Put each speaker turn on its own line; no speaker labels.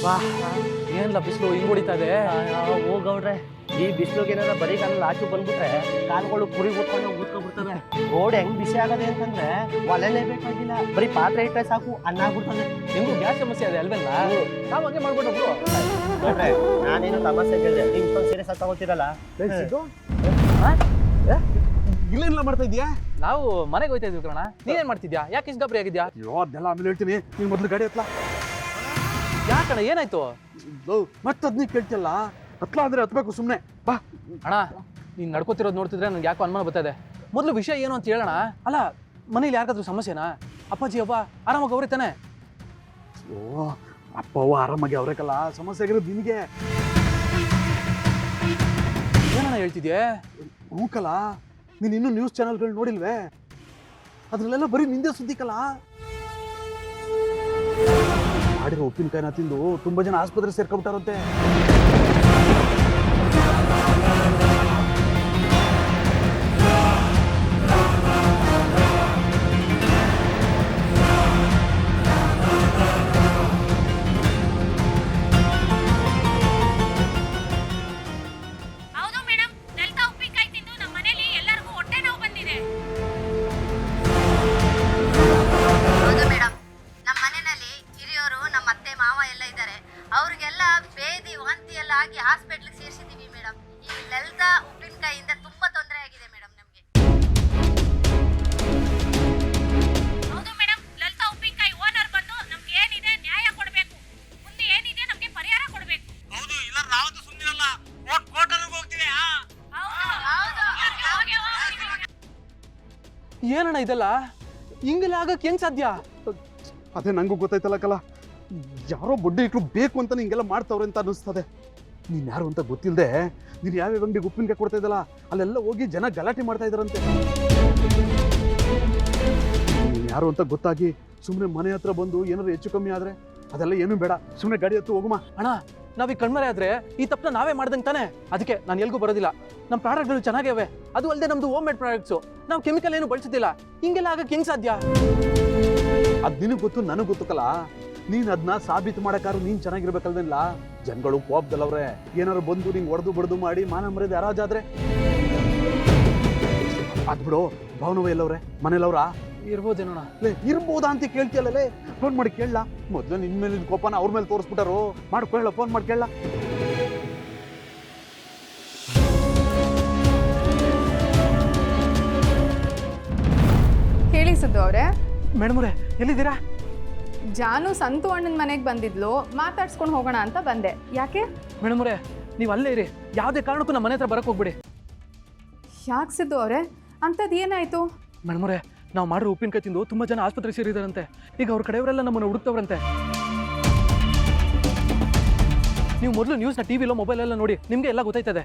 ವಾ ಏನಿಲ್ಲ ಬಿಸಿಲು ಹಿಂಗ್ ಹೊಡಿತಾ ಇದೆ.
ಹೋಗವ್ರೆ ಈ ಬಿಸಿಲಿಗೆ ಏನಾರ ಬರೀ ಕಾಲಲ್ಲಿ ಆಚು ಬಂದ್ಬಿಟ್ರೆ ಕಾಲುಗಳು ಕುರಿ ಉಟ್ಕೊಂಡು ಊದ್ಕೊಬಿಡ್ತವೆ. ರೋಡ್ ಹೆಂಗ್ ಬಿಸಿ ಆಗದೆ ಅಂತಂದ್ರೆ ಒಲೆನೇ ಬೇಕಾಗಿಲ್ಲ, ಬರೀ ಪಾತ್ರೆ ಇಟ್ಟರೆ ಸಾಕು ಅನ್ನ ಆಗ್ಬಿಡ್ತದೆ.
ನಿಮ್ಗೂ ಗ್ಯಾಸ್ ಸಮಸ್ಯೆ ಇದೆ ಅಲ್ವೆಲ್ಲ, ನಾವು ಹಂಗೆ ಮಾಡ್ಬಿಟ್ಟು
ನೋಡ್ರೆ ನಾನೇನು ತಮಾಷೆ ಕೇಳಿದೆ, ನೀವು ಇಷ್ಟೊಂದು ಸೀರಿಯಸ್ ಆಗಿ ತಗೋತೀರಲ್ಲ.
ಇಲ್ಲೆಲ್ಲ ಮಾಡ್ತಾ ಇದೀಯಾ?
ನಾವು ಮನೆಗೆ ಹೋಯ್ತಾ ಇದ್ವಿ ಕಣ. ನೀನೇನ್ ಮಾಡ್ತಿದ್ಯಾ? ಯಾಕೆ ಇಷ್ಟು ಗಾಬರಿ ಆಗಿದ್ಯಾ?
ಅಯ್ಯೋ ಅದನ್ನೆಲ್ಲ ಆಮೇಲೆ ಹೇಳ್ತೀನಿ, ನೀನು ಮೊದಲು ಗಾಡಿ ಹತ್ಲಾ.
ಯಾಕಣ ಏನಾಯ್ತು?
ಮತ್ತೆ ಅದನ್ನ ಕೇಳ್ತಿಯಲ್ಲ, ಹತ್ಲ ಅಂದ್ರೆ ಹತ್ಬೇಕು ಸುಮ್ಮನೆ ಬಾ.
ಅಣ್ಣ ನೀನ್ ನಡ್ಕೋತಿರೋದು ನೋಡ್ತಿದ್ರೆ ನನ್ಗೆ ಯಾಕೋ ಅನುಮಾನ ಬರ್ತಾ ಇದೆ. ಮೊದಲು ವಿಷಯ ಏನು ಅಂತ ಹೇಳೋಣ. ಅಲ್ಲ ಮನೇಲಿ ಯಾರಿಗಾದ್ರೂ ಸಮಸ್ಯೆನಾ? ಅಪ್ಪಾಜಿ ಅವ್ವ ಆರಾಮಾಗಿ ಅವ್ರೆ ತಾನೆ?
ಓ ಅಪ್ಪ ಅವ್ವ ಆರಾಮಾಗಿ ಅವ್ರೇಕಲ್ಲ, ಸಮಸ್ಯೆ ಆಗಿರೋದು ನಿನಗೆ.
ಏನಣ್ಣ ಹೇಳ್ತಿದ್ಯೆ?
ಹೂಕಲ್ಲ, ನೀನು ಇನ್ನೂ ನ್ಯೂಸ್ ಚಾನಲ್ಗಳು ನೋಡಿಲ್ವೇ? ಅದ್ರಲ್ಲೆಲ್ಲ ಬರೀ ನಿಂದೆ ಸುದ್ದಿಕಲ್ಲ. ಮಾಡಿರೋ ಉಪ್ಪಿನಕಾಯಿನ ತಿಂದು ತುಂಬಾ ಜನ ಆಸ್ಪತ್ರೆ ಸೇರ್ಕೊಂಡ್ಬಿಟ್ಟಾರಂತೆ.
ಅವ್ರಿಗೆಲ್ಲ ಬೇದಿ ವಾಂತಿ ಎಲ್ಲ ಆಗಿ ಹಾಸ್ಪಿಟ್ಲಿಗೆ ಸೇರಿಸಿದೀವಿ ಮೇಡಮ್. ಈ ಲಲಿತಾ ಉಪ್ಪಿನಕಾಯಿಯಿಂದ ತುಂಬಾ ತೊಂದರೆ ಆಗಿದೆ ಮೇಡಮ್ ನಮಗೆ. ಹೌದು ಮೇಡಮ್, ಲಲಿತಾ ಉಪ್ಪಿನಕಾಯಿ ಓನರ್ ಬಂದು ನಮ್ಗೆ ಏನಿದೆ ನ್ಯಾಯ ಕೊಡಬೇಕು, ಮುಂದೆ ಏನಿದೆ ನಮ್ಗೆ ಪರಿಹಾರ ಕೊಡಬೇಕು.
ಹೌದು, ಇಲ್ಲ ನಾವಂತೂ ಸುಮ್ಮನಿರಲ್ಲ, ಕೋರ್ಟ್ವರೆಗೂ ಹೋಗ್ತೀವಿ.
ಏನಣ್ಣ ಇದೆಲ್ಲ? ಹಿಂಗೆಲ್ಲ ಆಗಕ್ಕೆ ಹೆಂಗ್ ಸಾಧ್ಯ?
ಅದೇ ನಂಗೂ ಗೊತ್ತಾಯ್ತಲ್ಲ ಕಲ, ಯಾರೋ ಬಡ್ಡಿ ಇಟ್ರು ಬೇಕು ಅಂತ ಹಿಂಗೆಲ್ಲ ಮಾಡ್ತಾವ್ರೆ ಅಂತ ಅನಿಸ್ತದೆ. ನೀನು ಯಾರು ಅಂತ ಗೊತ್ತಿಲ್ಲದೆ ನೀನು ಯಾವ್ಯಾವ ಅಂಗಡಿಗೆ ಉಪ್ಪಿನಕಾಯಿ ಕೊಡ್ತಾ ಇದ್ದಲ್ಲ, ಅಲ್ಲೆಲ್ಲ ಹೋಗಿ ಜನ ಗಲಾಟೆ ಮಾಡ್ತಾ ಇದ್ದಾರಂತೆ. ನೀನು ಯಾರು ಅಂತ ಗೊತ್ತಾಗಿ ಸುಮ್ಮನೆ ಮನೆ ಹತ್ರ ಬಂದು ಏನಾದ್ರು ಹೆಚ್ಚು ಕಮ್ಮಿ ಆದರೆ ಅದೆಲ್ಲ ಏನೂ ಬೇಡ, ಸುಮ್ಮನೆ ಗಾಡಿ ಹತ್ತು ಹೋಗುಮ.
ಅಣ್ಣ ನಾವೀಗ ಕಣ್ಮರೆ ಆದ್ರೆ ಈ ತಪ್ಪನ್ನ ನಾವೇ ಮಾಡ್ದಂಗೆ ತಾನೆ. ಅದಕ್ಕೆ ನಾನು ಎಲ್ಗೂ ಬರೋದಿಲ್ಲ. ನಮ್ಮ ಪ್ರಾಡಕ್ಟ್ಗಳು ಚೆನ್ನಾಗಿವೆ, ಅದು ಅಲ್ಲದೆ ನಮ್ದು ಹೋಮ್ ಮೇಡ್ ಪ್ರಾಡಕ್ಟ್ಸು, ನಾವು ಕೆಮಿಕಲ್ ಏನು ಬಳಸುತ್ತಿಲ್ಲ. ಹಿಂಗೆಲ್ಲ ಆಗಕ್ಕೆ ಹೆಂಗ್ ಸಾಧ್ಯ?
ಅದು ನಿನಗೆ ಗೊತ್ತು, ನನಗೆ ಗೊತ್ತಕ್ಕಲ್ಲ. ನೀನು ಅದನ್ನ ಸಾಬೀತು ಮಾಡೋಕ್ಕಾರು ನೀನು ಚೆನ್ನಾಗಿರ್ಬೇಕಲ್ದಿಲ್ಲ. ಜನಗಳು ಕೋಪದಲ್ಲವ್ರೆ, ಏನಾದ್ರು ಬಂದು ನಿಂಗೆ ಹೊಡೆದು ಬಡ್ದು ಮಾಡಿ ಮಾನ ಮರ್ಯಾದೆ ಹರಾಜಾದ್ರೆ ಅದು ಬಿಡು. ಭಾವನವ ಎಲ್ಲವ್ರೆ? ಮನೇಲವ್ರ?
ಇರ್ಬೋದೇನೋಣ.
ಇರ್ಬೋದಾ ಅಂತ ಕೇಳ್ತಿಯಲ್ಲೇ, ಫೋನ್ ಮಾಡಿ ಕೇಳಲ್ಲ. ಮೊದಲು ನಿನ್ನ ಮೇಲೆ ಕೋಪನ ಅವ್ರ ಮೇಲೆ ತೋರಿಸ್ಬಿಟ್ಟಾರು. ಮಾಡ್ಕೊಳ್ಳ, ಫೋನ್ ಮಾಡಿ ಕೇಳಲ್ಲ.
ಹೇಳಿ ಸಿದ್ದು ಅವರೇ.
ಮೇಡಮ್ರೆ ಎಲ್ಲಿದ್ದೀರಾ?
ಜಾನು ಸಂತು ಅಣ್ಣನ ಮನೆಗೆ ಬಂದಿದ್ಲು, ಮಾತಾಡ್ಸ್ಕೊಂಡು ಹೋಗೋಣ ಅಂತ ಬಂದೆ. ಯಾಕೆ?
ಮೇಡಮ್ರೆ ನೀವು ಅಲ್ಲೇ ಇರಿ, ಯಾವುದೇ ಕಾರಣಕ್ಕೂ ನಮ್ಮ ಮನೆ ಹತ್ರ ಬರಕ್ಕೆ ಹೋಗ್ಬಿಡಿ.
ಯಾಕೆ ಸಿದ್ದು ಅವರೇ, ಅಂಥದ್ದು ಏನಾಯ್ತು?
ಮೇಡಮ್ರೆ ನಾವು ಮಾಡಿರೋ ಉಪ್ಪಿನಕಾಯಿ ತಿಂದು ತುಂಬ ಜನ ಆಸ್ಪತ್ರೆಗೆ ಸೇರಿದಾರಂತೆ. ಈಗ ಅವ್ರ ಕಡೆಯವರೆಲ್ಲ ನಮ್ಮನ್ನು ಹುಡುಕ್ತವ್ರಂತೆ. ನೀವು ಮೊದಲು ನ್ಯೂಸ್ನ ಟಿವಿಲೋ ಮೊಬೈಲೆಲ್ಲ ನೋಡಿ, ನಿಮಗೆ ಎಲ್ಲ ಗೊತ್ತಾಯ್ತದೆ.